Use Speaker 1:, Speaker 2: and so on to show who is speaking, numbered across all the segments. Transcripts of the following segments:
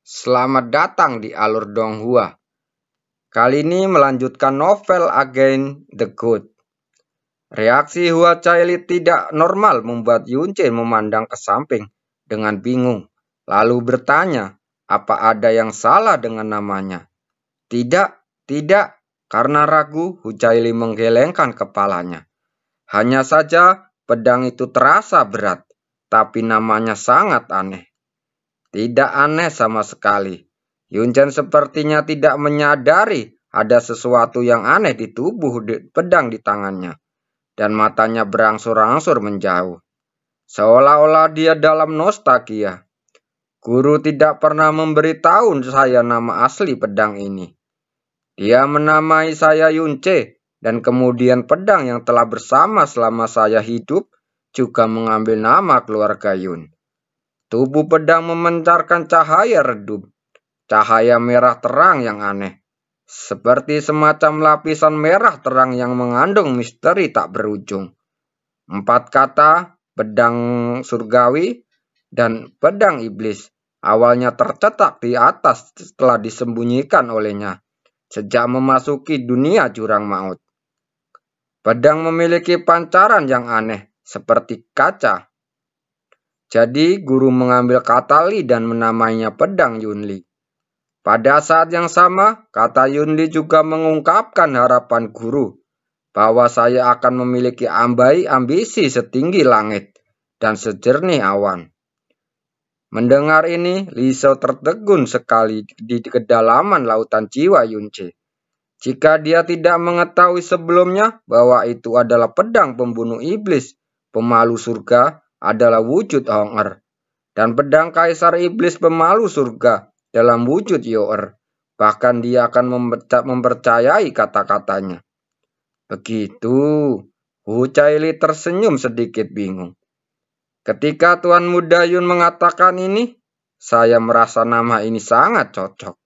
Speaker 1: Selamat datang di Alur Donghua. Kali ini melanjutkan novel Against the Good. Reaksi Hua Caili tidak normal membuat Yunce memandang ke samping dengan bingung, lalu bertanya, apa ada yang salah dengan namanya? Tidak, tidak, karena ragu, Hua Caili menggelengkan kepalanya. Hanya saja pedang itu terasa berat, tapi namanya sangat aneh. Tidak aneh sama sekali. Yuncen sepertinya tidak menyadari ada sesuatu yang aneh di tubuh pedang di tangannya, dan matanya berangsur-angsur menjauh. Seolah-olah dia dalam nostalgia. Guru tidak pernah memberitahu saya nama asli pedang ini. Dia menamai saya Yunce, dan kemudian pedang yang telah bersama selama saya hidup juga mengambil nama keluarga Yun. Tubuh pedang memancarkan cahaya redup, cahaya merah terang yang aneh, seperti semacam lapisan merah terang yang mengandung misteri tak berujung. 4 kata, pedang surgawi dan pedang iblis, awalnya tercetak di atas setelah disembunyikan olehnya sejak memasuki dunia jurang maut. Pedang memiliki pancaran yang aneh, seperti kaca. Jadi guru mengambil kata Li dan menamainya pedang Yunli. Pada saat yang sama, kata Yunli juga mengungkapkan harapan guru bahwa saya akan memiliki ambisi setinggi langit dan sejernih awan. Mendengar ini, Li Shou tertegun sekali di kedalaman lautan jiwa Yunce. Jika dia tidak mengetahui sebelumnya bahwa itu adalah pedang pembunuh iblis, pemalu surga, adalah wujud Hong-er, dan pedang kaisar iblis pemalu surga dalam wujud Yo-er. Bahkan dia akan mempercayai kata-katanya. Begitu, Hu Caili tersenyum sedikit bingung. Ketika Tuan Muda Yun mengatakan ini, saya merasa nama ini sangat cocok.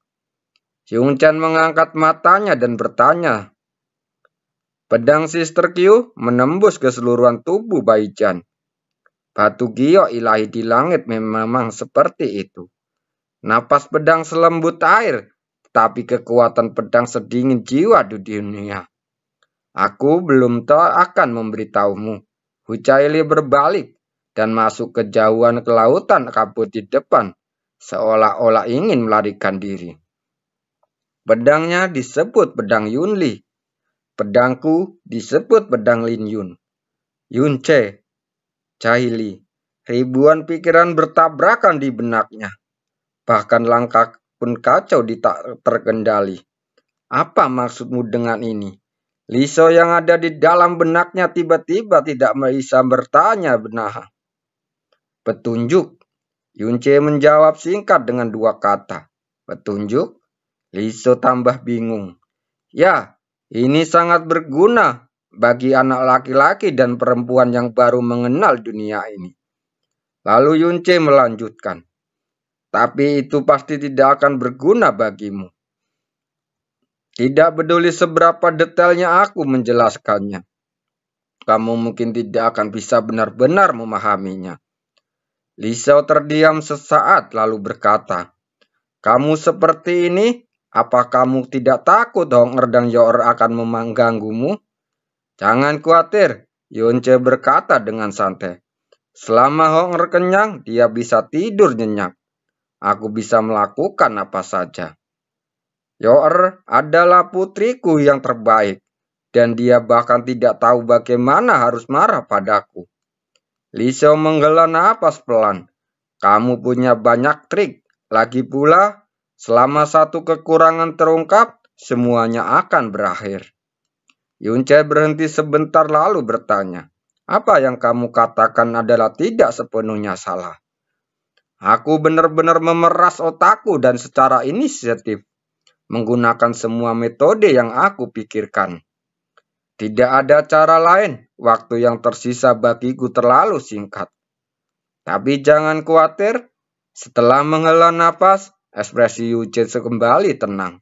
Speaker 1: Yung Chan mengangkat matanya dan bertanya. Pedang Sister Q menembus keseluruhan tubuh Bai Chan. Batu giok ilahi di langit memang seperti itu. Napas pedang selembut air, tapi kekuatan pedang sedingin jiwa di dunia. Aku belum akan memberitahumu. Hu Caili berbalik dan masuk ke jauhan ke lautan kabut di depan, seolah-olah ingin melarikan diri. Pedangnya disebut pedang Yunli. Pedangku disebut pedang Lin Yun. Yunce, Caili. Ribuan pikiran bertabrakan di benaknya. Bahkan langkah pun kacau tak terkendali. Apa maksudmu dengan ini? Li Shou yang ada di dalam benaknya tiba-tiba tidak bisa bertanya benar. Petunjuk. Yunce menjawab singkat dengan 2 kata. Petunjuk? Li Shou tambah bingung. Ya, ini sangat berguna bagi anak laki-laki dan perempuan yang baru mengenal dunia ini. Lalu Yunce melanjutkan. Tapi itu pasti tidak akan berguna bagimu. Tidak peduli seberapa detailnya aku menjelaskannya. Kamu mungkin tidak akan bisa benar-benar memahaminya. Li Shou terdiam sesaat lalu berkata, kamu seperti ini, apa kamu tidak takut Hong-er dan Yo-er akan mengganggumu? Jangan khawatir, Yunce berkata dengan santai. Selama Hong-er kenyang, dia bisa tidur nyenyak. Aku bisa melakukan apa saja. Yo-er adalah putriku yang terbaik, dan dia bahkan tidak tahu bagaimana harus marah padaku. Li Shou menghela napas pelan. Kamu punya banyak trik. Lagi pula, selama satu kekurangan terungkap, semuanya akan berakhir. Yunce berhenti sebentar lalu bertanya, apa yang kamu katakan adalah tidak sepenuhnya salah. Aku benar-benar memeras otakku dan secara inisiatif, menggunakan semua metode yang aku pikirkan. Tidak ada cara lain, waktu yang tersisa bagiku terlalu singkat. Tapi jangan khawatir, setelah menghela napas, ekspresi Yunce kembali tenang.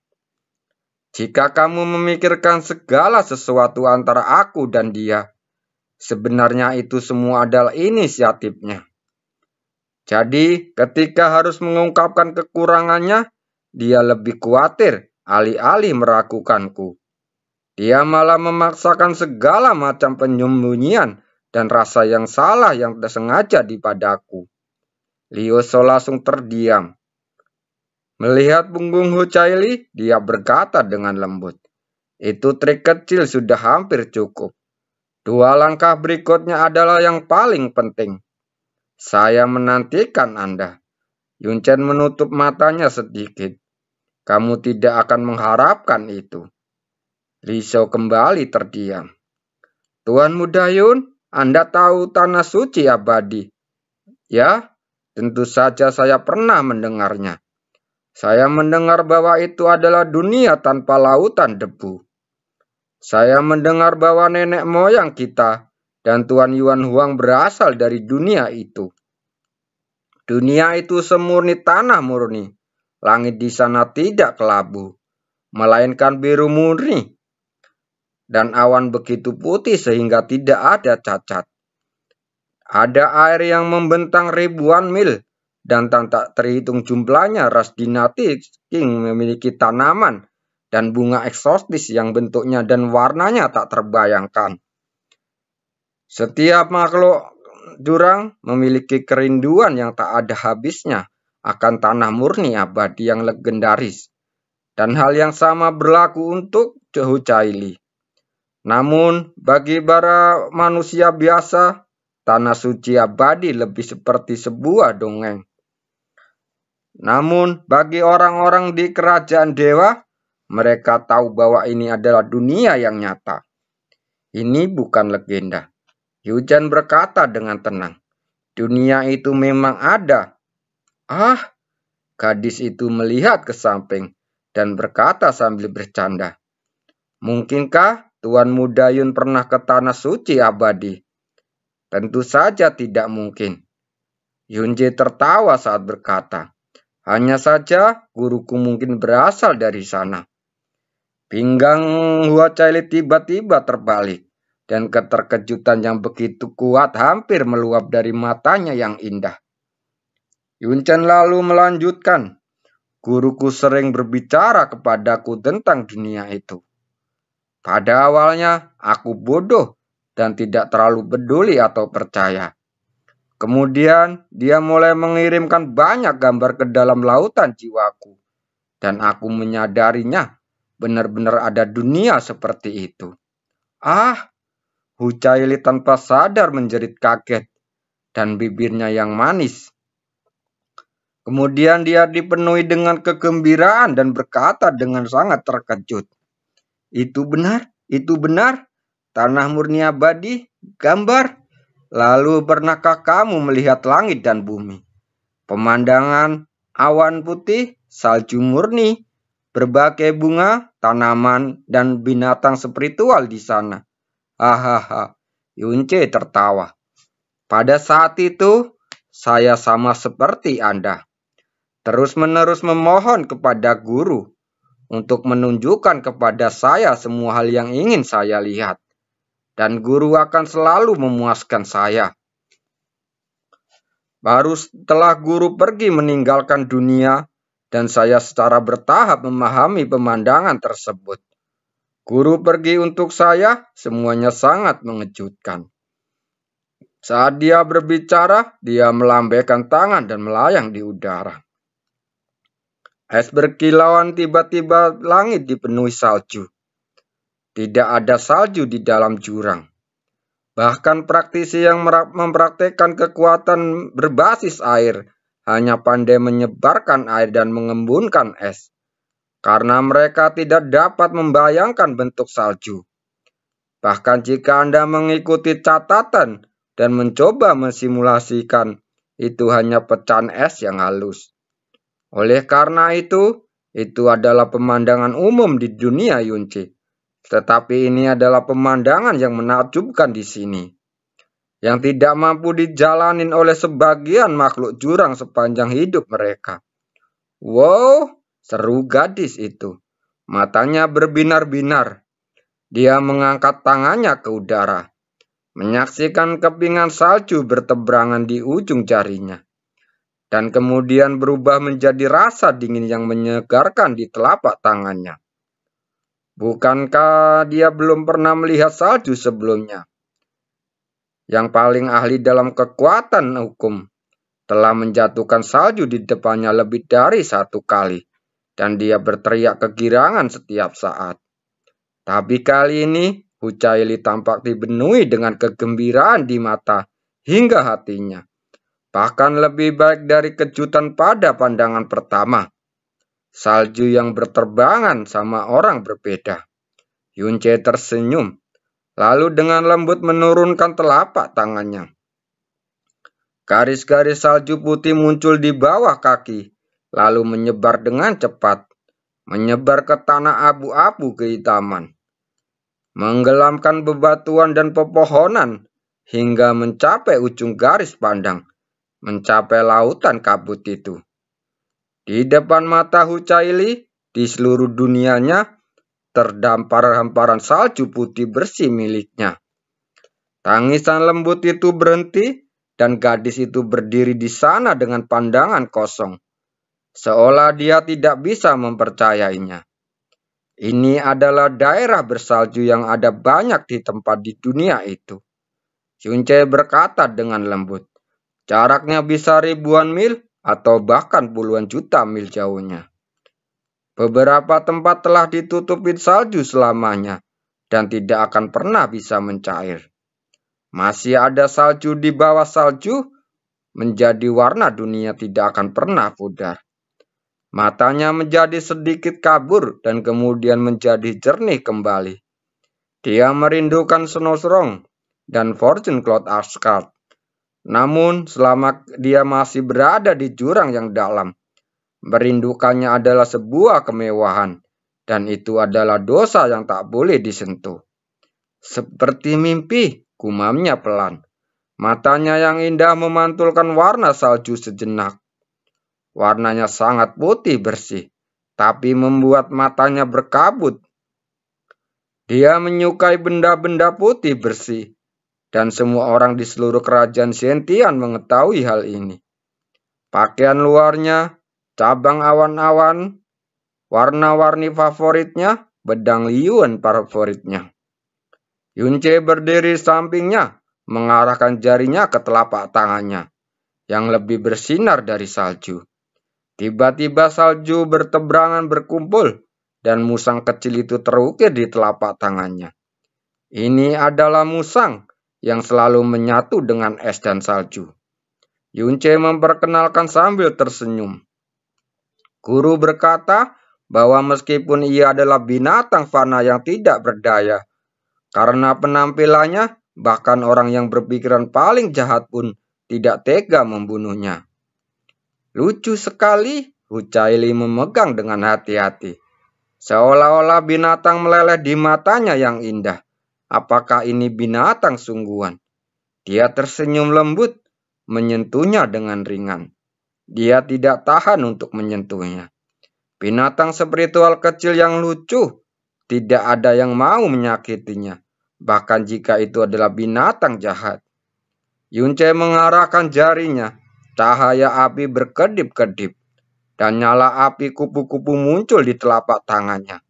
Speaker 1: Jika kamu memikirkan segala sesuatu antara aku dan dia, sebenarnya itu semua adalah inisiatifnya. Jadi, ketika harus mengungkapkan kekurangannya, dia lebih khawatir alih-alih meragukanku. Dia malah memaksakan segala macam penyembunyian dan rasa yang salah yang sengaja dipadaku. Liu Shou langsung terdiam. Melihat punggung Hu Caili, dia berkata dengan lembut, "Itu trik kecil sudah hampir cukup. 2 langkah berikutnya adalah yang paling penting. Saya menantikan Anda." Yun Chen menutup matanya sedikit. "Kamu tidak akan mengharapkan itu." Li Shou kembali terdiam. "Tuan Muda Yun, Anda tahu tanah suci abadi?" "Ya, tentu saja saya pernah mendengarnya. Saya mendengar bahwa itu adalah dunia tanpa lautan debu. Saya mendengar bahwa nenek moyang kita dan Tuan Yuan Huang berasal dari dunia itu. Dunia itu semurni tanah murni. Langit di sana tidak kelabu, melainkan biru murni. Dan awan begitu putih sehingga tidak ada cacat. Ada air yang membentang ribuan mil, dan tak terhitung jumlahnya ras dinasti King memiliki tanaman dan bunga eksotis yang bentuknya dan warnanya tak terbayangkan. Setiap makhluk jurang memiliki kerinduan yang tak ada habisnya akan tanah murni abadi yang legendaris. Dan hal yang sama berlaku untuk Hu Caili. Namun, bagi para manusia biasa, tanah suci abadi lebih seperti sebuah dongeng. Namun, bagi orang-orang di kerajaan dewa, mereka tahu bahwa ini adalah dunia yang nyata. Ini bukan legenda. Yu Chen berkata dengan tenang, "Dunia itu memang ada." "Ah," gadis itu melihat ke samping dan berkata sambil bercanda, "Mungkinkah Tuan Muda Yun pernah ke tanah suci abadi?" "Tentu saja tidak mungkin." Yun Je tertawa saat berkata, "Hanya saja guruku mungkin berasal dari sana." Pinggang Hua Caili tiba-tiba terbalik, dan keterkejutan yang begitu kuat hampir meluap dari matanya yang indah. Yun Chen lalu melanjutkan, "Guruku sering berbicara kepadaku tentang dunia itu. Pada awalnya, aku bodoh dan tidak terlalu peduli atau percaya. Kemudian, dia mulai mengirimkan banyak gambar ke dalam lautan jiwaku. Dan aku menyadarinya, benar-benar ada dunia seperti itu." "Ah," Hu Caili tanpa sadar menjerit kaget, dan bibirnya yang manis. Kemudian dia dipenuhi dengan kegembiraan dan berkata dengan sangat terkejut, "Itu benar, itu benar. Tanah murni abadi, gambar. Lalu pernahkah kamu melihat langit dan bumi? Pemandangan awan putih, salju murni, berbagai bunga, tanaman, dan binatang spiritual di sana." Hahaha, Yun Je tertawa. "Pada saat itu, saya sama seperti Anda. Terus-menerus memohon kepada guru untuk menunjukkan kepada saya semua hal yang ingin saya lihat. Dan guru akan selalu memuaskan saya. Baru setelah guru pergi meninggalkan dunia, dan saya secara bertahap memahami pemandangan tersebut. Guru pergi untuk saya, semuanya sangat mengejutkan. Saat dia berbicara, dia melambaikan tangan dan melayang di udara. Es berkilauan, tiba-tiba langit dipenuhi salju. Tidak ada salju di dalam jurang. Bahkan praktisi yang mempraktekkan kekuatan berbasis air hanya pandai menyebarkan air dan mengembunkan es, karena mereka tidak dapat membayangkan bentuk salju. Bahkan jika Anda mengikuti catatan dan mencoba mensimulasikan, itu hanya pecahan es yang halus. Oleh karena itu adalah pemandangan umum di dunia Yun Je. Tetapi ini adalah pemandangan yang menakjubkan di sini, yang tidak mampu dijalanin oleh sebagian makhluk jurang sepanjang hidup mereka." "Wow," seru gadis itu. Matanya berbinar-binar. Dia mengangkat tangannya ke udara, menyaksikan kepingan salju bertebaran di ujung jarinya. dan kemudian berubah menjadi rasa dingin yang menyegarkan di telapak tangannya. Bukankah dia belum pernah melihat salju sebelumnya? Yang paling ahli dalam kekuatan hukum telah menjatuhkan salju di depannya lebih dari 1 kali, dan dia berteriak kegirangan setiap saat. Tapi kali ini, Hucaili tampak dipenuhi dengan kegembiraan di mata hingga hatinya. Bahkan lebih baik dari kejutan pada pandangan pertama. Salju yang berterbangan sama orang berbeda. Yunce tersenyum, lalu dengan lembut menurunkan telapak tangannya. Garis-garis salju putih muncul di bawah kaki, lalu menyebar dengan cepat, menyebar ke tanah abu-abu kehitaman, menggelamkan bebatuan dan pepohonan, hingga mencapai ujung garis pandang, mencapai lautan kabut itu. Di depan mata Hucaili, di seluruh dunianya, terdampar hamparan salju putih bersih miliknya. Tangisan lembut itu berhenti, dan gadis itu berdiri di sana dengan pandangan kosong, seolah dia tidak bisa mempercayainya. Ini adalah daerah bersalju yang ada banyak di tempat di dunia itu. Yunce berkata dengan lembut, jaraknya bisa ribuan mil atau bahkan puluhan juta mil jauhnya. Beberapa tempat telah ditutupi salju selamanya dan tidak akan pernah bisa mencair. Masih ada salju di bawah salju, menjadi warna dunia tidak akan pernah pudar. Matanya menjadi sedikit kabur dan kemudian menjadi jernih kembali. Dia merindukan Snowstorm dan Fortune Cloud Asgard. Namun selama dia masih berada di jurang yang dalam, merindukannya adalah sebuah kemewahan, dan itu adalah dosa yang tak boleh disentuh. Seperti mimpi, gumamnya pelan. Matanya yang indah memantulkan warna salju sejenak. Warnanya sangat putih bersih, tapi membuat matanya berkabut. Dia menyukai benda-benda putih bersih, dan semua orang di seluruh kerajaan Sentian mengetahui hal ini. Pakaian luarnya, cabang awan-awan, warna-warni favoritnya, bedang liun favoritnya. Yunce berdiri sampingnya, mengarahkan jarinya ke telapak tangannya, yang lebih bersinar dari salju. Tiba-tiba salju bertebaran berkumpul, dan musang kecil itu terukir di telapak tangannya. Ini adalah musang yang selalu menyatu dengan es dan salju. Yunce memperkenalkan sambil tersenyum. Guru berkata bahwa meskipun ia adalah binatang fana yang tidak berdaya, karena penampilannya, bahkan orang yang berpikiran paling jahat pun tidak tega membunuhnya. Lucu sekali, Hucaili memegang dengan hati-hati. Seolah-olah binatang meleleh di matanya yang indah. Apakah ini binatang sungguhan? Dia tersenyum lembut, menyentuhnya dengan ringan. Dia tidak tahan untuk menyentuhnya. Binatang spiritual kecil yang lucu, tidak ada yang mau menyakitinya, bahkan jika itu adalah binatang jahat. Yunce mengarahkan jarinya, cahaya api berkedip-kedip, dan nyala api kupu-kupu muncul di telapak tangannya,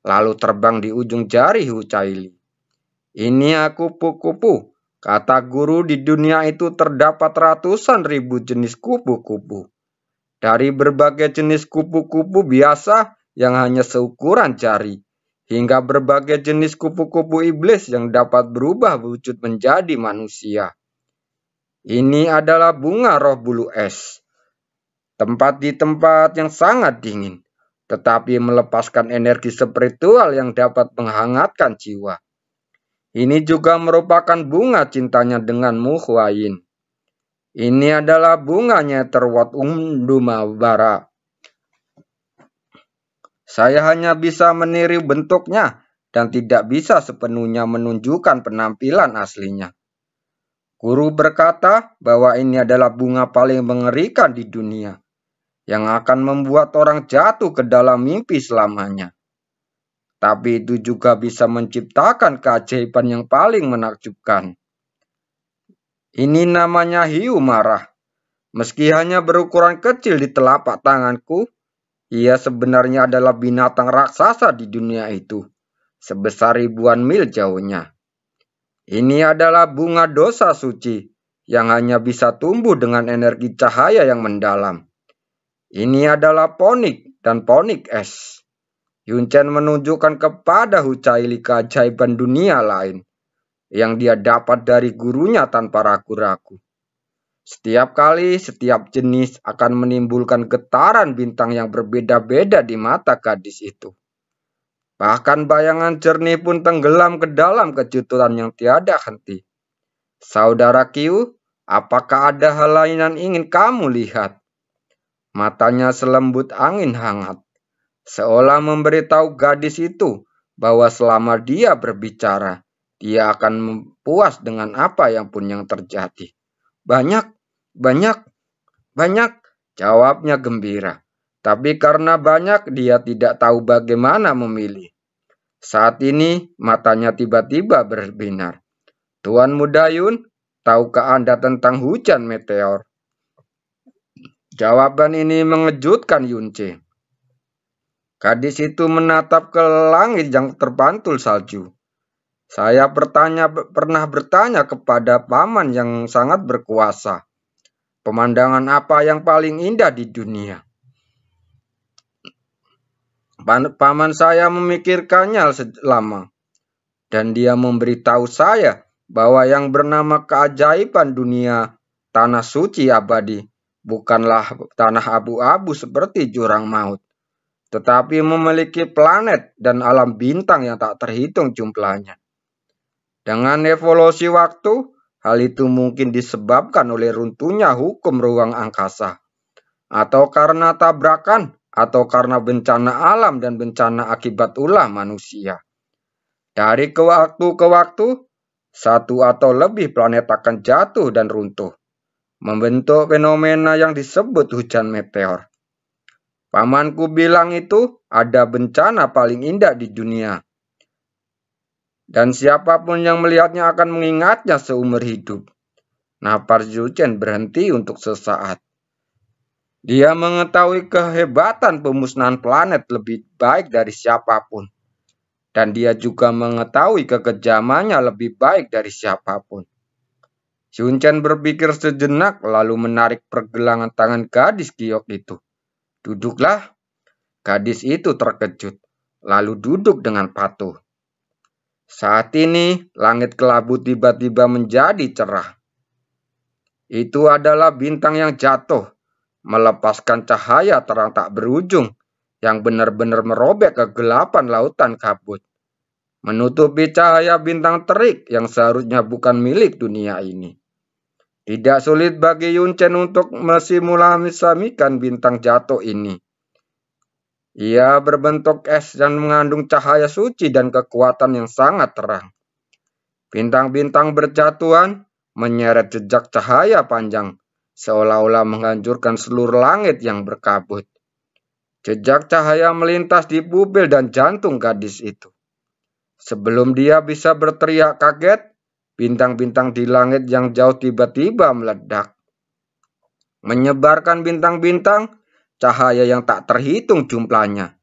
Speaker 1: lalu terbang di ujung jari Hucaili. Ini kupu-kupu, kata guru. Di dunia itu terdapat ratusan ribu jenis kupu-kupu. Dari berbagai jenis kupu-kupu biasa yang hanya seukuran jari, hingga berbagai jenis kupu-kupu iblis yang dapat berubah wujud menjadi manusia. Ini adalah bunga roh bulu es. Tempat di tempat yang sangat dingin, tetapi melepaskan energi spiritual yang dapat menghangatkan jiwa. Ini juga merupakan bunga cintanya dengan Muhwayin. Ini adalah bunganya terwat Undumabara. Saya hanya bisa meniru bentuknya dan tidak bisa sepenuhnya menunjukkan penampilan aslinya. Guru berkata bahwa ini adalah bunga paling mengerikan di dunia, yang akan membuat orang jatuh ke dalam mimpi selamanya. Tapi itu juga bisa menciptakan keajaiban yang paling menakjubkan. Ini namanya hiu marah. Meski hanya berukuran kecil di telapak tanganku, ia sebenarnya adalah binatang raksasa di dunia itu, sebesar ribuan mil jauhnya. Ini adalah bunga dosa suci yang hanya bisa tumbuh dengan energi cahaya yang mendalam. Ini adalah ponik dan ponik es. Yunchen menunjukkan kepada Hucaili keajaiban dunia lain yang dia dapat dari gurunya tanpa ragu-ragu. Setiap kali, setiap jenis akan menimbulkan getaran bintang yang berbeda-beda di mata gadis itu. Bahkan bayangan jernih pun tenggelam ke dalam kejutan yang tiada henti. Saudara Qiu, apakah ada hal lain yang ingin kamu lihat? Matanya selembut angin hangat, seolah memberitahu gadis itu bahwa selama dia berbicara, dia akan puas dengan apa yang pun yang terjadi. Banyak, banyak, banyak, jawabnya gembira. Tapi karena banyak, dia tidak tahu bagaimana memilih. Saat ini, matanya tiba-tiba berbinar. Tuan Muda Yun, tahukah Anda tentang hujan meteor? Jawaban ini mengejutkan Yunce. Gadis itu menatap ke langit yang terpantul salju. Saya pernah bertanya kepada paman yang sangat berkuasa. Pemandangan apa yang paling indah di dunia? Paman saya memikirkannya lama. Dan dia memberitahu saya bahwa yang bernama keajaiban dunia tanah suci abadi bukanlah tanah abu-abu seperti jurang maut, tetapi memiliki planet dan alam bintang yang tak terhitung jumlahnya. Dengan evolusi waktu, hal itu mungkin disebabkan oleh runtuhnya hukum ruang angkasa, atau karena tabrakan, atau karena bencana alam dan bencana akibat ulah manusia. Dari waktu ke waktu, satu atau lebih planet akan jatuh dan runtuh, membentuk fenomena yang disebut hujan meteor. Pamanku bilang itu ada bencana paling indah di dunia. Dan siapapun yang melihatnya akan mengingatnya seumur hidup. Nafas Yunchen berhenti untuk sesaat. Dia mengetahui kehebatan pemusnahan planet lebih baik dari siapapun. Dan dia juga mengetahui kekejamannya lebih baik dari siapapun. Yunchen berpikir sejenak lalu menarik pergelangan tangan gadis giok itu. Duduklah. Gadis itu terkejut, lalu duduk dengan patuh. Saat ini, langit kelabu tiba-tiba menjadi cerah. Itu adalah bintang yang jatuh, melepaskan cahaya terang tak berujung, yang benar-benar merobek kegelapan lautan kabut. Menutupi cahaya bintang terik yang seharusnya bukan milik dunia ini. Tidak sulit bagi Yunchen untuk mensimulasikan bintang jatuh ini. Ia berbentuk es dan mengandung cahaya suci dan kekuatan yang sangat terang. Bintang-bintang berjatuhan menyeret jejak cahaya panjang, seolah-olah menghancurkan seluruh langit yang berkabut. Jejak cahaya melintas di pupil dan jantung gadis itu. Sebelum dia bisa berteriak kaget, bintang-bintang di langit yang jauh tiba-tiba meledak. Menyebarkan bintang-bintang, cahaya yang tak terhitung jumlahnya,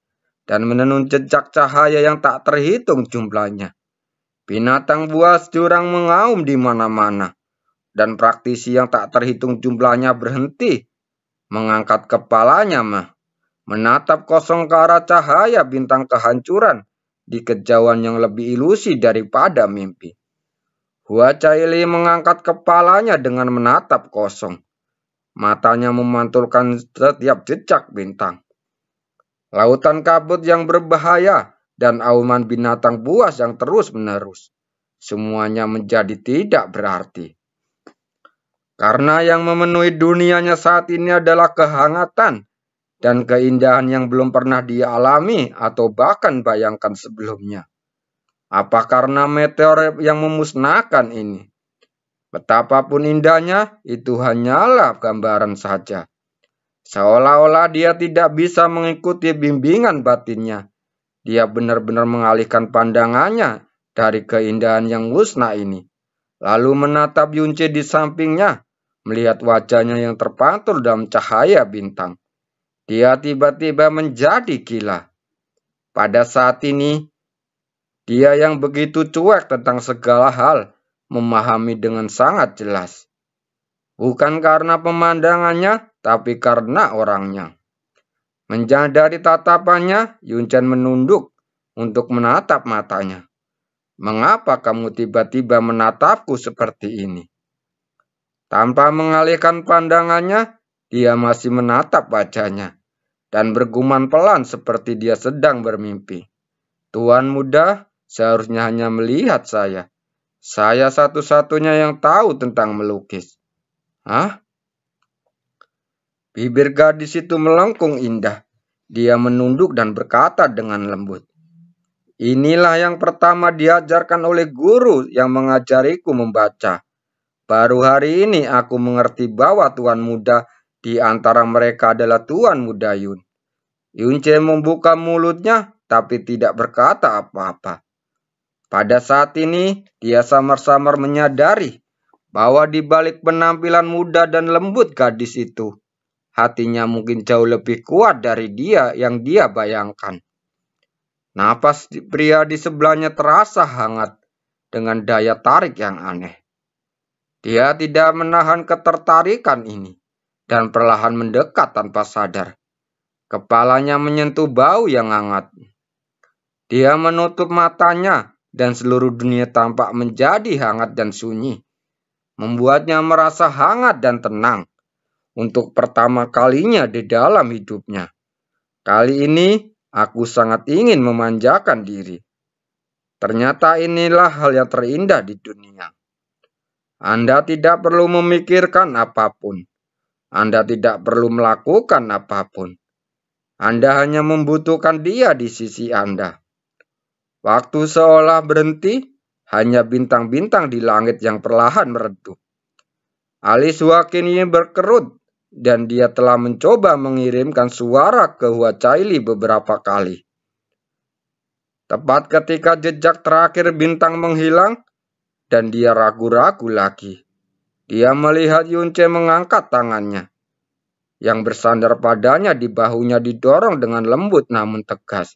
Speaker 1: dan menenun jejak cahaya yang tak terhitung jumlahnya. Binatang buas jurang mengaum di mana-mana, dan praktisi yang tak terhitung jumlahnya berhenti, mengangkat kepalanya menatap kosong ke arah cahaya bintang kehancuran di kejauhan yang lebih ilusi daripada mimpi. Huacaili mengangkat kepalanya dengan menatap kosong. Matanya memantulkan setiap jejak bintang. Lautan kabut yang berbahaya dan auman binatang buas yang terus-menerus. Semuanya menjadi tidak berarti. Karena yang memenuhi dunianya saat ini adalah kehangatan dan keindahan yang belum pernah dia alami atau bahkan bayangkan sebelumnya. Apa karena meteor yang memusnahkan ini? Betapapun indahnya, itu hanyalah gambaran saja. Seolah-olah dia tidak bisa mengikuti bimbingan batinnya. Dia benar-benar mengalihkan pandangannya dari keindahan yang musnah ini. Lalu menatap Yunce di sampingnya, melihat wajahnya yang terpantul dalam cahaya bintang. Dia tiba-tiba menjadi gila. Pada saat ini, dia yang begitu cuek tentang segala hal, memahami dengan sangat jelas. Bukan karena pemandangannya, tapi karena orangnya. Menyadari tatapannya, Yunchen menunduk untuk menatap matanya. Mengapa kamu tiba-tiba menatapku seperti ini? Tanpa mengalihkan pandangannya, dia masih menatap wajahnya dan bergumam pelan seperti dia sedang bermimpi. Tuan muda seharusnya hanya melihat saya. Saya satu-satunya yang tahu tentang melukis. Hah? Bibir gadis itu melengkung indah. Dia menunduk dan berkata dengan lembut. Inilah yang pertama diajarkan oleh guru yang mengajariku membaca. Baru hari ini aku mengerti bahwa tuan muda di antara mereka adalah tuan muda Yun. Yunche membuka mulutnya tapi tidak berkata apa-apa. Pada saat ini, dia samar-samar menyadari bahwa di balik penampilan muda dan lembut gadis itu, hatinya mungkin jauh lebih kuat dari dia yang dia bayangkan. Napas pria di sebelahnya terasa hangat dengan daya tarik yang aneh. Dia tidak menahan ketertarikan ini dan perlahan mendekat tanpa sadar. Kepalanya menyentuh bau yang hangat. Dia menutup matanya dan seluruh dunia tampak menjadi hangat dan sunyi. Membuatnya merasa hangat dan tenang untuk pertama kalinya di dalam hidupnya. Kali ini aku sangat ingin memanjakan diri. Ternyata inilah hal yang terindah di dunia. Anda tidak perlu memikirkan apapun. Anda tidak perlu melakukan apapun. Anda hanya membutuhkan dia di sisi Anda. Waktu seolah berhenti, hanya bintang-bintang di langit yang perlahan meredup. Alis Wakini berkerut dan dia telah mencoba mengirimkan suara ke Huacaili beberapa kali. Tepat ketika jejak terakhir bintang menghilang dan dia ragu-ragu lagi. Dia melihat Yunche mengangkat tangannya. Yang bersandar padanya di bahunya didorong dengan lembut namun tegas.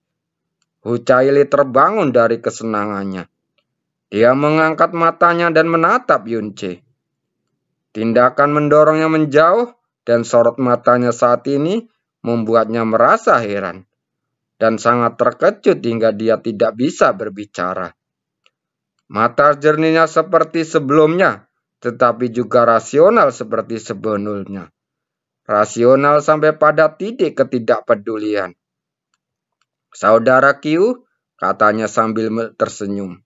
Speaker 1: Huacaili terbangun dari kesenangannya. Dia mengangkat matanya dan menatap Yunche. Tindakan mendorongnya menjauh dan sorot matanya saat ini membuatnya merasa heran dan sangat terkejut hingga dia tidak bisa berbicara. Mata jernihnya seperti sebelumnya, tetapi juga rasional seperti sebelumnya. Rasional sampai pada titik ketidakpedulian. Saudara Qiu, katanya sambil tersenyum.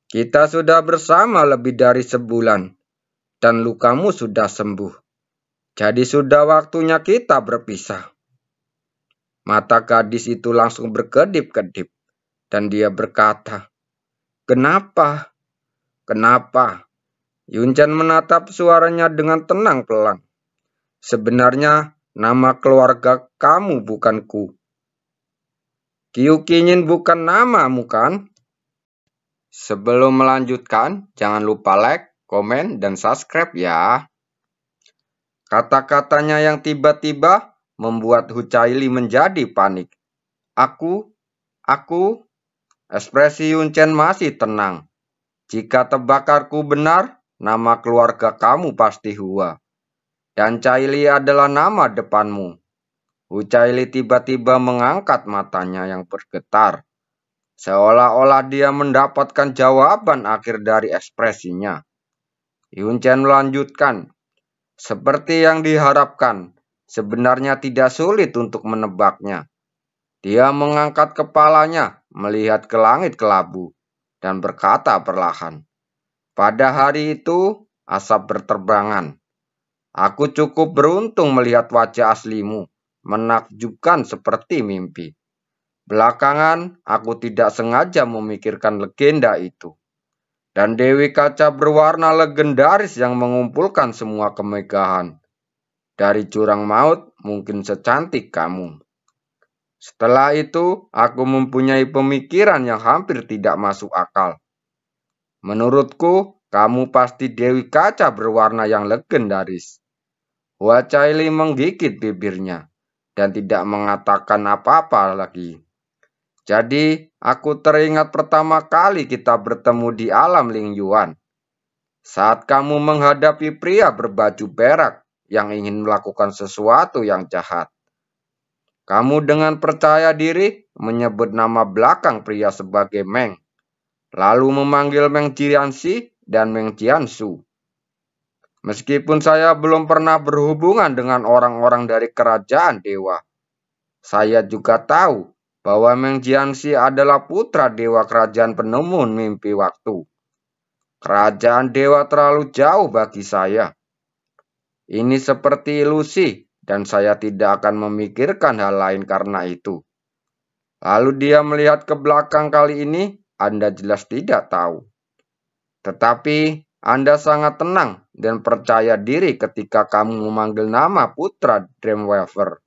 Speaker 1: Kita sudah bersama lebih dari sebulan, dan lukamu sudah sembuh. Jadi sudah waktunya kita berpisah. Mata gadis itu langsung berkedip-kedip, dan dia berkata, Kenapa? Kenapa? Yunchen menatap suaranya dengan tenang pelan. Sebenarnya nama keluarga kamu bukan Ku. Qiu Qinyin bukan namamu kan? Sebelum melanjutkan, jangan lupa like, komen, dan subscribe ya. Kata-katanya yang tiba-tiba membuat Huacaili menjadi panik. Aku, ekspresi Yunchen masih tenang. Jika tebakanku benar, nama keluarga kamu pasti Hua. Dan Caili adalah nama depanmu. Huacaili tiba-tiba mengangkat matanya yang bergetar. Seolah-olah dia mendapatkan jawaban akhir dari ekspresinya. Yunchen melanjutkan. Seperti yang diharapkan, sebenarnya tidak sulit untuk menebaknya. Dia mengangkat kepalanya, melihat ke langit kelabu, dan berkata perlahan. Pada hari itu, asap berterbangan. Aku cukup beruntung melihat wajah aslimu, menakjubkan seperti mimpi. Belakangan, aku tidak sengaja memikirkan legenda itu. Dan Dewi Kaca berwarna legendaris yang mengumpulkan semua kemegahan. Dari jurang maut, mungkin secantik kamu. Setelah itu, aku mempunyai pemikiran yang hampir tidak masuk akal. Menurutku, kamu pasti Dewi Kaca berwarna yang legendaris. Hua Caili menggigit bibirnya dan tidak mengatakan apa-apa lagi. Jadi, aku teringat pertama kali kita bertemu di alam Ling Yuan. Saat kamu menghadapi pria berbaju perak yang ingin melakukan sesuatu yang jahat. Kamu dengan percaya diri menyebut nama belakang pria sebagai Meng, lalu memanggil Meng Jianxi dan Meng Jiansu. Meskipun saya belum pernah berhubungan dengan orang-orang dari kerajaan dewa, saya juga tahu bahwa Meng Jianxi adalah putra dewa kerajaan penemu mimpi waktu. Kerajaan dewa terlalu jauh bagi saya. Ini seperti ilusi, dan saya tidak akan memikirkan hal lain karena itu. Lalu dia melihat ke belakang kali ini, Anda jelas tidak tahu. Tetapi Anda sangat tenang dan percaya diri ketika kamu memanggil nama putra Dreamweaver.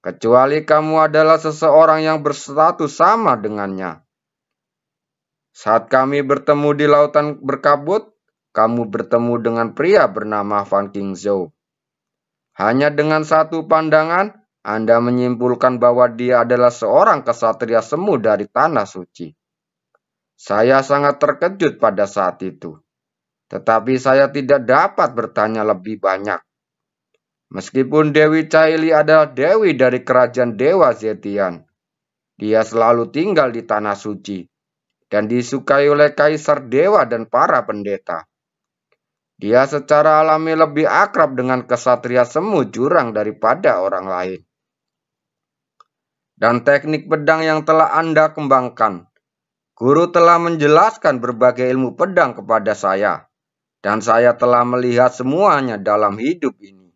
Speaker 1: Kecuali kamu adalah seseorang yang berstatus sama dengannya. Saat kami bertemu di lautan berkabut, kamu bertemu dengan pria bernama Fan Qingzhou. Hanya dengan satu pandangan, Anda menyimpulkan bahwa dia adalah seorang kesatria semu dari Tanah Suci. Saya sangat terkejut pada saat itu. Tetapi saya tidak dapat bertanya lebih banyak. Meskipun Dewi Caili adalah dewi dari kerajaan Dewa Zetian, dia selalu tinggal di Tanah Suci dan disukai oleh kaisar dewa dan para pendeta. Dia secara alami lebih akrab dengan kesatria semu jurang daripada orang lain. Dan teknik pedang yang telah Anda kembangkan. Guru telah menjelaskan berbagai ilmu pedang kepada saya. Dan saya telah melihat semuanya dalam hidup ini.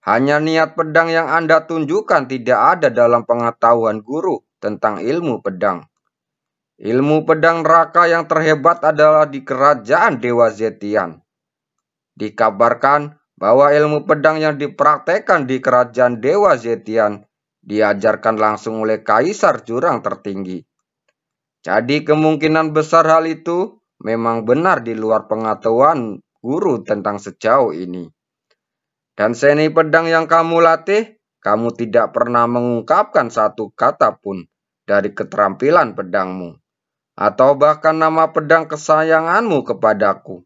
Speaker 1: Hanya niat pedang yang Anda tunjukkan tidak ada dalam pengetahuan guru tentang ilmu pedang. Ilmu pedang neraka yang terhebat adalah di kerajaan Dewa Zetian. Dikabarkan bahwa ilmu pedang yang dipraktekkan di kerajaan Dewa Zetian diajarkan langsung oleh kaisar jurang tertinggi. Jadi kemungkinan besar hal itu memang benar di luar pengetahuan guru tentang sejauh ini. Dan seni pedang yang kamu latih, kamu tidak pernah mengungkapkan satu kata pun dari keterampilan pedangmu, atau bahkan nama pedang kesayanganmu kepadaku.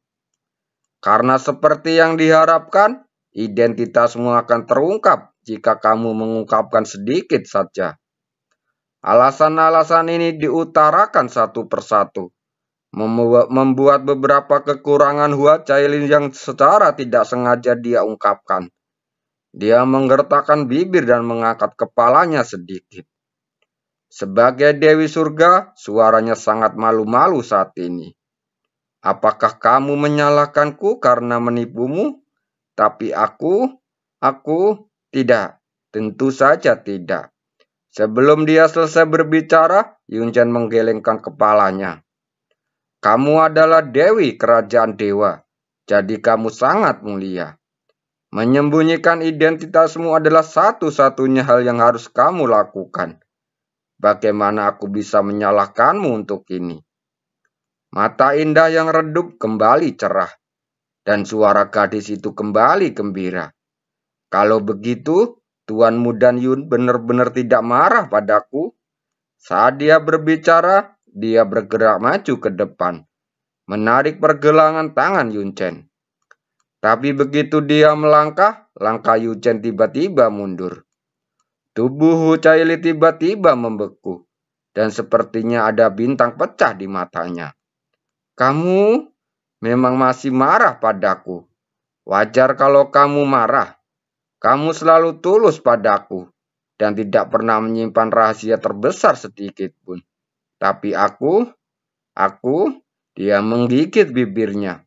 Speaker 1: Karena seperti yang diharapkan, identitasmu akan terungkap jika kamu mengungkapkan sedikit saja. Alasan-alasan ini diutarakan satu persatu, membuat beberapa kekurangan Hua Caili yang secara tidak sengaja dia ungkapkan. Dia menggertakkan bibir dan mengangkat kepalanya sedikit. Sebagai Dewi Surga, suaranya sangat malu-malu saat ini. Apakah kamu menyalahkanku karena menipumu? Tapi aku tidak. Tentu saja tidak. Sebelum dia selesai berbicara, Yunchen menggelengkan kepalanya. Kamu adalah Dewi Kerajaan Dewa, jadi kamu sangat mulia. Menyembunyikan identitasmu adalah satu-satunya hal yang harus kamu lakukan. Bagaimana aku bisa menyalahkanmu untuk ini? Mata indah yang redup kembali cerah, dan suara gadis itu kembali gembira. Kalau begitu, Tuanmu dan Yun benar-benar tidak marah padaku. Saat dia berbicara, dia bergerak maju ke depan, menarik pergelangan tangan Yunchen. Tapi begitu dia melangkah, langkah Yunchen tiba-tiba mundur. Tubuh Hua Caili tiba-tiba membeku, dan sepertinya ada bintang pecah di matanya. Kamu memang masih marah padaku. Wajar kalau kamu marah. Kamu selalu tulus padaku dan tidak pernah menyimpan rahasia terbesar sedikit pun. Tapi dia menggigit bibirnya.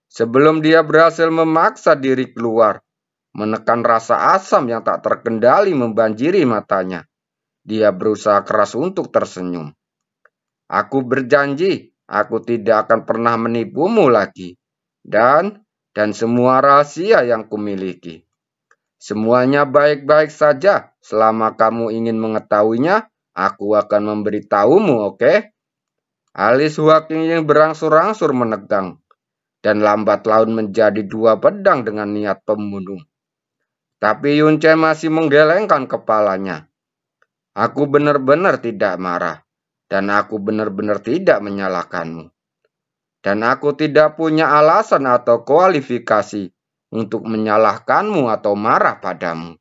Speaker 1: Sebelum dia berhasil memaksa diri keluar, menekan rasa asam yang tak terkendali membanjiri matanya. Dia berusaha keras untuk tersenyum. Aku berjanji, aku tidak akan pernah menipumu lagi. Dan semua rahasia yang kumiliki. Semuanya baik-baik saja. Selama kamu ingin mengetahuinya, aku akan memberitahumu, oke? Alis Hua Qingyin berangsur-angsur menegang. dan lambat laun menjadi dua pedang dengan niat pembunuh. Tapi Yunce masih menggelengkan kepalanya. Aku benar-benar tidak marah, dan aku benar-benar tidak menyalahkanmu. Dan aku tidak punya alasan atau kualifikasi untuk menyalahkanmu atau marah padamu.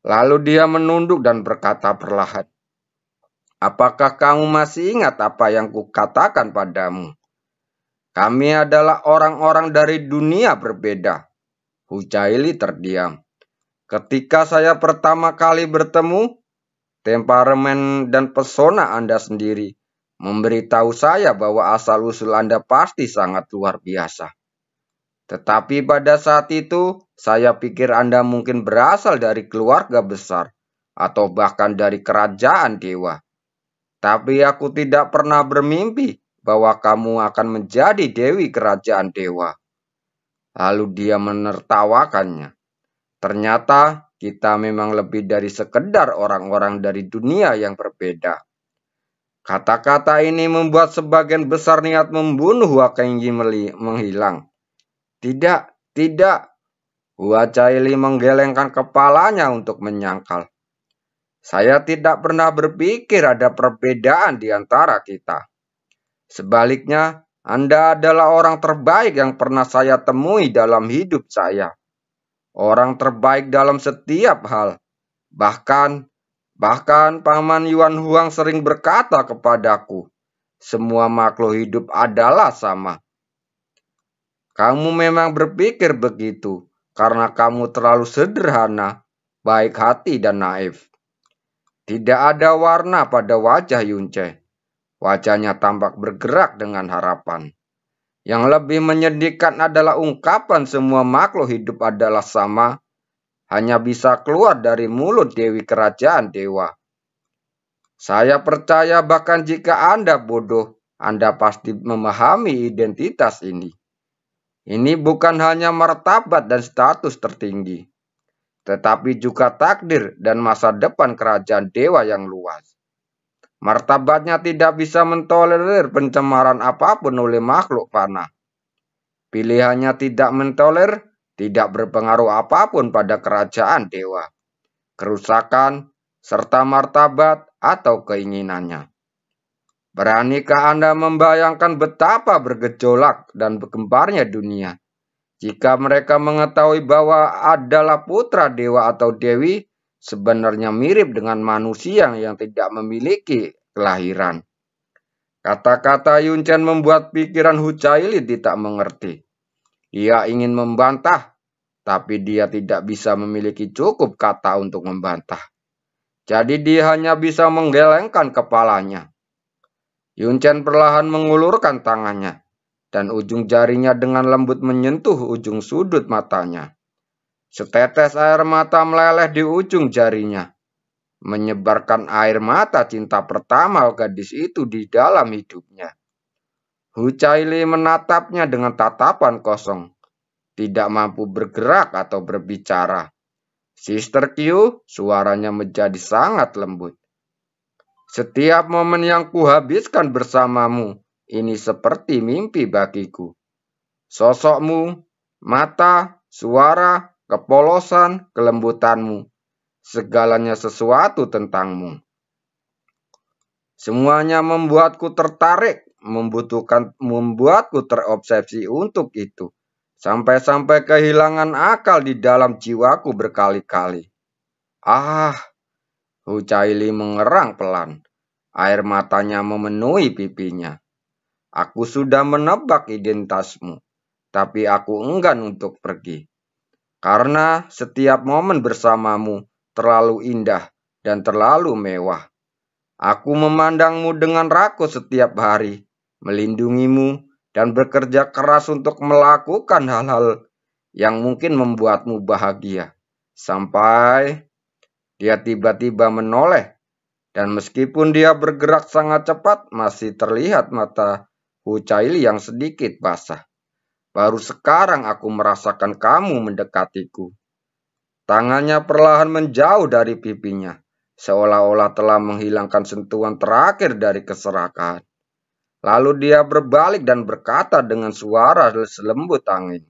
Speaker 1: Lalu dia menunduk dan berkata perlahan, apakah kamu masih ingat apa yang kukatakan padamu? Kami adalah orang-orang dari dunia berbeda. Hujaili terdiam. Ketika saya pertama kali bertemu, temperamen dan pesona Anda sendiri memberitahu saya bahwa asal-usul Anda pasti sangat luar biasa. Tetapi pada saat itu, saya pikir Anda mungkin berasal dari keluarga besar atau bahkan dari kerajaan dewa. Tapi aku tidak pernah bermimpi bahwa kamu akan menjadi dewi kerajaan dewa. Lalu dia menertawakannya. Ternyata kita memang lebih dari sekedar orang-orang dari dunia yang berbeda. Kata-kata ini membuat sebagian besar niat membunuh Wakenggi menghilang. Tidak, tidak. Huacaili menggelengkan kepalanya untuk menyangkal. Saya tidak pernah berpikir ada perbedaan di antara kita. Sebaliknya, Anda adalah orang terbaik yang pernah saya temui dalam hidup saya. Orang terbaik dalam setiap hal. Bahkan Paman Yuan Huang sering berkata kepadaku, semua makhluk hidup adalah sama. Kamu memang berpikir begitu, karena kamu terlalu sederhana, baik hati dan naif. Tidak ada warna pada wajah Yunce. Wajahnya tampak bergerak dengan harapan. Yang lebih menyedihkan adalah ungkapan semua makhluk hidup adalah sama, hanya bisa keluar dari mulut Dewi Kerajaan Dewa. Saya percaya bahkan jika Anda bodoh, Anda pasti memahami identitas ini. Ini bukan hanya martabat dan status tertinggi, tetapi juga takdir dan masa depan kerajaan dewa yang luas. Martabatnya tidak bisa mentolerir pencemaran apapun oleh makhluk fana. Pilihannya tidak mentolerir, tidak berpengaruh apapun pada kerajaan dewa, kerusakan, serta martabat atau keinginannya. Beranikah Anda membayangkan betapa bergejolak dan bergemparnya dunia jika mereka mengetahui bahwa adalah putra dewa atau dewi sebenarnya mirip dengan manusia yang tidak memiliki kelahiran? Kata-kata Yunchen membuat pikiran Hucaili tidak mengerti. Ia ingin membantah, tapi dia tidak bisa memiliki cukup kata untuk membantah. Jadi dia hanya bisa menggelengkan kepalanya. Yunchen perlahan mengulurkan tangannya, dan ujung jarinya dengan lembut menyentuh ujung sudut matanya. Setetes air mata meleleh di ujung jarinya, menyebarkan air mata cinta pertama gadis itu di dalam hidupnya. Hucaili menatapnya dengan tatapan kosong, tidak mampu bergerak atau berbicara. Sister Q, suaranya menjadi sangat lembut. Setiap momen yang kuhabiskan bersamamu, ini seperti mimpi bagiku. Sosokmu, mata, suara, kepolosan, kelembutanmu, segalanya sesuatu tentangmu. Semuanya membuatku tertarik, membuatku terobsesi untuk itu. Sampai-sampai kehilangan akal di dalam jiwaku berkali-kali. Ah, Hucaili mengerang pelan. Air matanya memenuhi pipinya. Aku sudah menebak identitasmu, tapi aku enggan untuk pergi. Karena setiap momen bersamamu terlalu indah dan terlalu mewah. Aku memandangmu dengan rakus setiap hari, melindungimu, dan bekerja keras untuk melakukan hal-hal yang mungkin membuatmu bahagia. Sampai dia tiba-tiba menoleh, dan meskipun dia bergerak sangat cepat, masih terlihat mata Hucaili yang sedikit basah. Baru sekarang aku merasakan kamu mendekatiku. Tangannya perlahan menjauh dari pipinya, seolah-olah telah menghilangkan sentuhan terakhir dari keserakahan. Lalu dia berbalik dan berkata dengan suara selembut angin,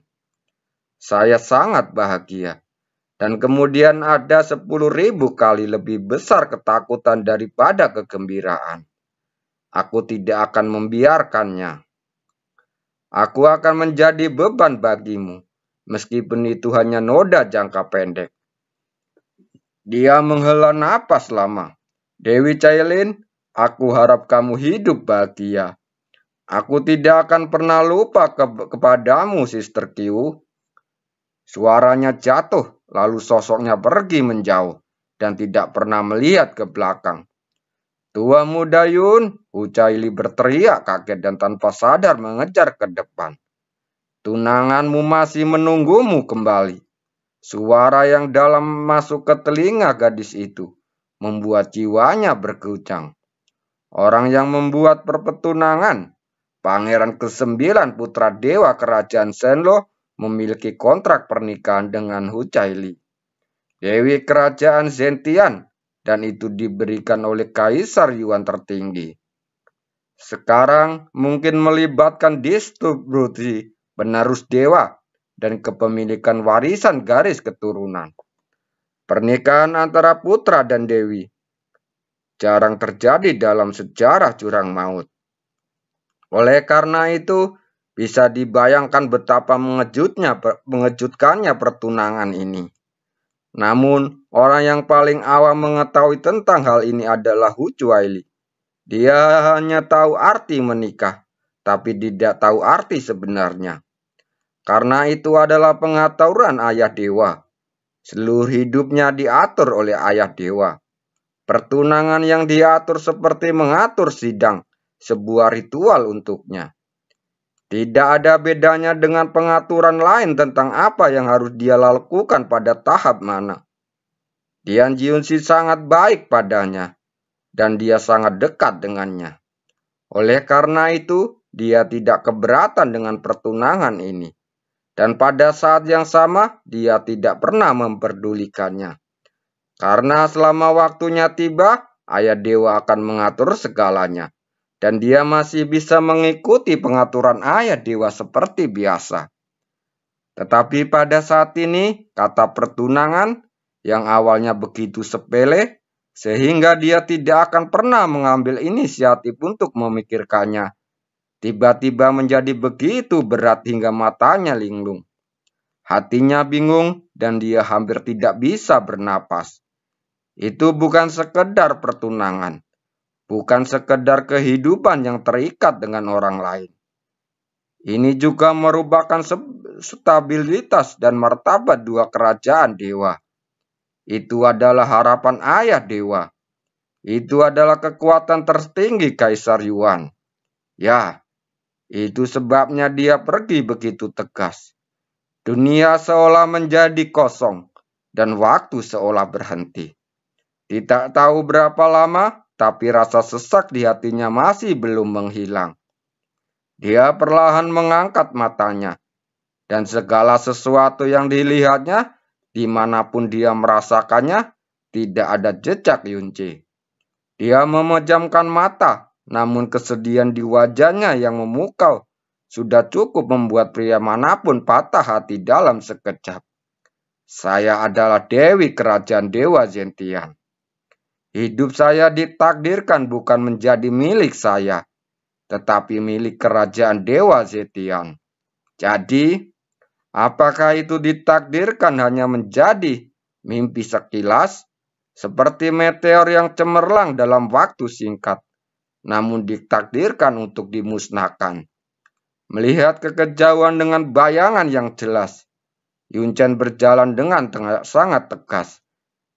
Speaker 1: "Saya sangat bahagia." Dan kemudian ada 10.000 kali lebih besar ketakutan daripada kegembiraan. Aku tidak akan membiarkannya. Aku akan menjadi beban bagimu, meskipun itu hanya noda jangka pendek. Dia menghela napas lama. Dewi Cailin, aku harap kamu hidup bahagia. Aku tidak akan pernah lupa kepadamu, Sister Q. Suaranya jatuh, lalu sosoknya pergi menjauh dan tidak pernah melihat ke belakang. "Tua muda Yun," Hucaili berteriak kaget dan tanpa sadar mengejar ke depan. "Tunanganmu masih menunggumu kembali." Suara yang dalam masuk ke telinga gadis itu membuat jiwanya berguncang. Orang yang membuat perpetunangan, Pangeran ke-9 putra dewa kerajaan Shenlo, memiliki kontrak pernikahan dengan Hucaili, Dewi kerajaan Zentian, dan itu diberikan oleh Kaisar Yuan tertinggi. Sekarang mungkin melibatkan distribusi penerus dewa dan kepemilikan warisan garis keturunan. Pernikahan antara putra dan dewi jarang terjadi dalam sejarah jurang maut. Oleh karena itu, bisa dibayangkan betapa mengejutkannya pertunangan ini. Namun, orang yang paling awam mengetahui tentang hal ini adalah Hucaili. Dia hanya tahu arti menikah, tapi tidak tahu arti sebenarnya. Karena itu adalah pengaturan ayah dewa. Seluruh hidupnya diatur oleh ayah dewa. Pertunangan yang diatur seperti mengatur sidang, sebuah ritual untuknya. Tidak ada bedanya dengan pengaturan lain tentang apa yang harus dia lakukan pada tahap mana. Dian Junsi sangat baik padanya, dan dia sangat dekat dengannya. Oleh karena itu, dia tidak keberatan dengan pertunangan ini. Dan pada saat yang sama, dia tidak pernah memperdulikannya. Karena selama waktunya tiba, ayah dewa akan mengatur segalanya. Dan dia masih bisa mengikuti pengaturan ayah dewa seperti biasa. Tetapi pada saat ini, kata pertunangan yang awalnya begitu sepele, sehingga dia tidak akan pernah mengambil inisiatif untuk memikirkannya, tiba-tiba menjadi begitu berat hingga matanya linglung. Hatinya bingung dan dia hampir tidak bisa bernapas. Itu bukan sekedar pertunangan. Bukan sekedar kehidupan yang terikat dengan orang lain. Ini juga merupakan stabilitas dan martabat dua kerajaan dewa. Itu adalah harapan ayah dewa. Itu adalah kekuatan tertinggi Kaisar Yuan. Ya, itu sebabnya dia pergi begitu tegas. Dunia seolah menjadi kosong dan waktu seolah berhenti. Tidak tahu berapa lama, tapi rasa sesak di hatinya masih belum menghilang. Dia perlahan mengangkat matanya, dan segala sesuatu yang dilihatnya, dimanapun dia merasakannya, tidak ada jejak Yunce. Dia memejamkan mata, namun kesedihan di wajahnya yang memukau sudah cukup membuat pria manapun patah hati dalam sekejap. "Saya adalah Dewi Kerajaan Dewa Zentian. Hidup saya ditakdirkan bukan menjadi milik saya, tetapi milik kerajaan Dewa Zentian. Jadi, apakah itu ditakdirkan hanya menjadi mimpi sekilas, seperti meteor yang cemerlang dalam waktu singkat, namun ditakdirkan untuk dimusnahkan?" Melihat kekejauhan dengan bayangan yang jelas, Yun Chen berjalan dengan sangat tegas.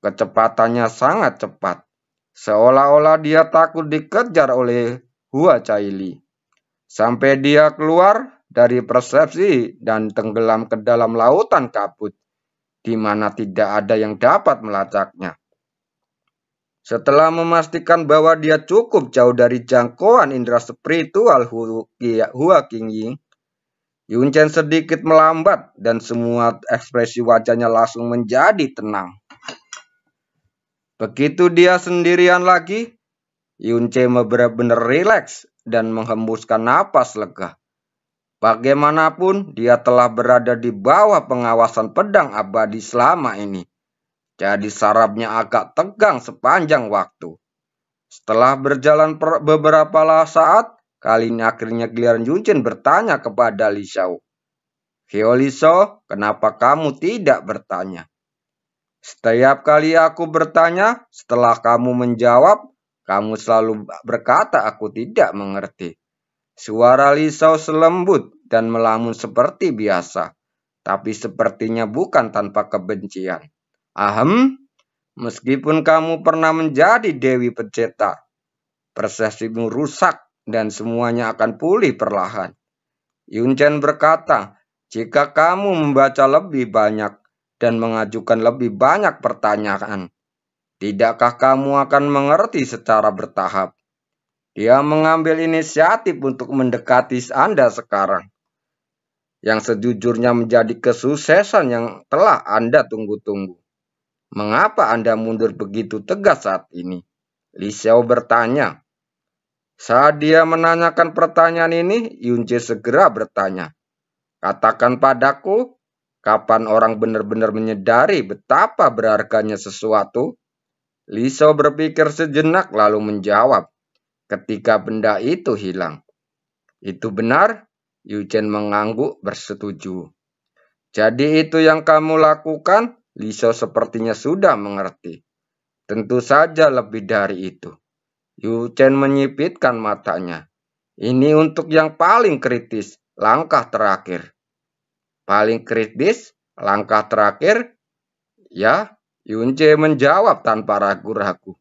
Speaker 1: Kecepatannya sangat cepat. Seolah-olah dia takut dikejar oleh Hucaili. Sampai dia keluar dari persepsi dan tenggelam ke dalam lautan kabut, di mana tidak ada yang dapat melacaknya. Setelah memastikan bahwa dia cukup jauh dari jangkauan indera spiritual Hua Qingying, Yun Chen sedikit melambat dan semua ekspresi wajahnya langsung menjadi tenang. Begitu dia sendirian lagi, Yun Chen benar-benar rileks dan menghembuskan napas lega. Bagaimanapun, dia telah berada di bawah pengawasan pedang abadi selama ini. Jadi sarafnya agak tegang sepanjang waktu. Setelah berjalan beberapa saat, kali ini akhirnya giliran Yunchen bertanya kepada Li Xiao. "Hyo Li Xiao, kenapa kamu tidak bertanya?" "Setiap kali aku bertanya, setelah kamu menjawab, kamu selalu berkata aku tidak mengerti." Suara Li Xiao selembut dan melamun seperti biasa, tapi sepertinya bukan tanpa kebencian. "Ahem, meskipun kamu pernah menjadi Dewi Pencetak, persepsimu rusak dan semuanya akan pulih perlahan." Yunchen berkata, "Jika kamu membaca lebih banyak dan mengajukan lebih banyak pertanyaan, tidakkah kamu akan mengerti secara bertahap?" Dia mengambil inisiatif untuk mendekati Anda sekarang, yang sejujurnya menjadi kesuksesan yang telah Anda tunggu-tunggu. "Mengapa Anda mundur begitu tegas saat ini?" Li Xiao bertanya. Saat dia menanyakan pertanyaan ini, Yunche segera bertanya, "Katakan padaku, kapan orang benar-benar menyadari betapa berharganya sesuatu?" Li Xiao berpikir sejenak lalu menjawab, "Ketika benda itu hilang." "Itu benar?" Yunchen mengangguk bersetuju. "Jadi itu yang kamu lakukan?" Li Xiao sepertinya sudah mengerti. "Tentu saja lebih dari itu." Yunchen menyipitkan matanya. "Ini untuk yang paling kritis, langkah terakhir." "Paling kritis? Langkah terakhir?" "Ya," Yunche menjawab tanpa ragu-ragu.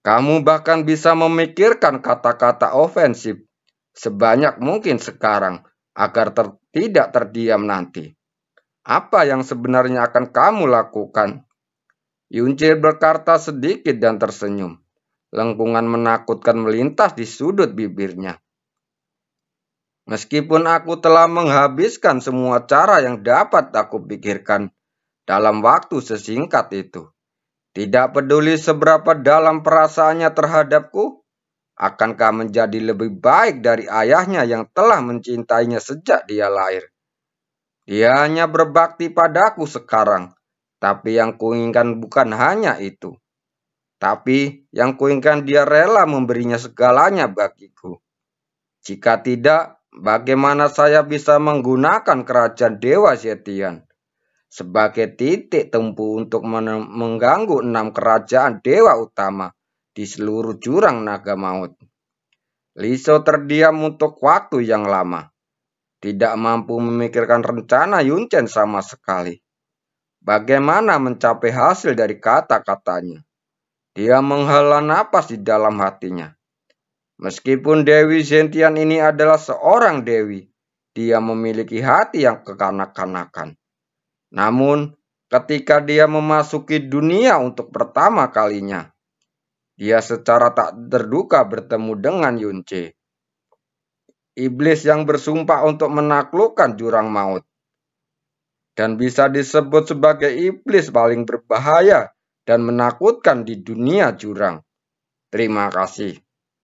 Speaker 1: "Kamu bahkan bisa memikirkan kata-kata ofensif sebanyak mungkin sekarang agar tidak terdiam nanti. Apa yang sebenarnya akan kamu lakukan?" Yunche berkata sedikit dan tersenyum. Lengkungan menakutkan melintas di sudut bibirnya. "Meskipun aku telah menghabiskan semua cara yang dapat aku pikirkan dalam waktu sesingkat itu, tidak peduli seberapa dalam perasaannya terhadapku, akankah menjadi lebih baik dari ayahnya yang telah mencintainya sejak dia lahir? Dia hanya berbakti padaku sekarang, tapi yang kuinginkan bukan hanya itu. Tapi yang kuinginkan dia rela memberinya segalanya bagiku. Jika tidak, bagaimana saya bisa menggunakan kerajaan Dewa Zetian sebagai titik tempuh untuk mengganggu 6 kerajaan dewa utama di seluruh jurang naga maut?" Li Xiao terdiam untuk waktu yang lama, tidak mampu memikirkan rencana Yunchen sama sekali. Bagaimana mencapai hasil dari kata-katanya? Dia menghela napas di dalam hatinya. Meskipun Dewi Zetian ini adalah seorang dewi, dia memiliki hati yang kekanak-kanakan. Namun, ketika dia memasuki dunia untuk pertama kalinya, dia secara tak terduga bertemu dengan Yunche, iblis yang bersumpah untuk menaklukkan jurang maut, dan bisa disebut sebagai iblis paling berbahaya dan menakutkan di dunia jurang. Terima kasih.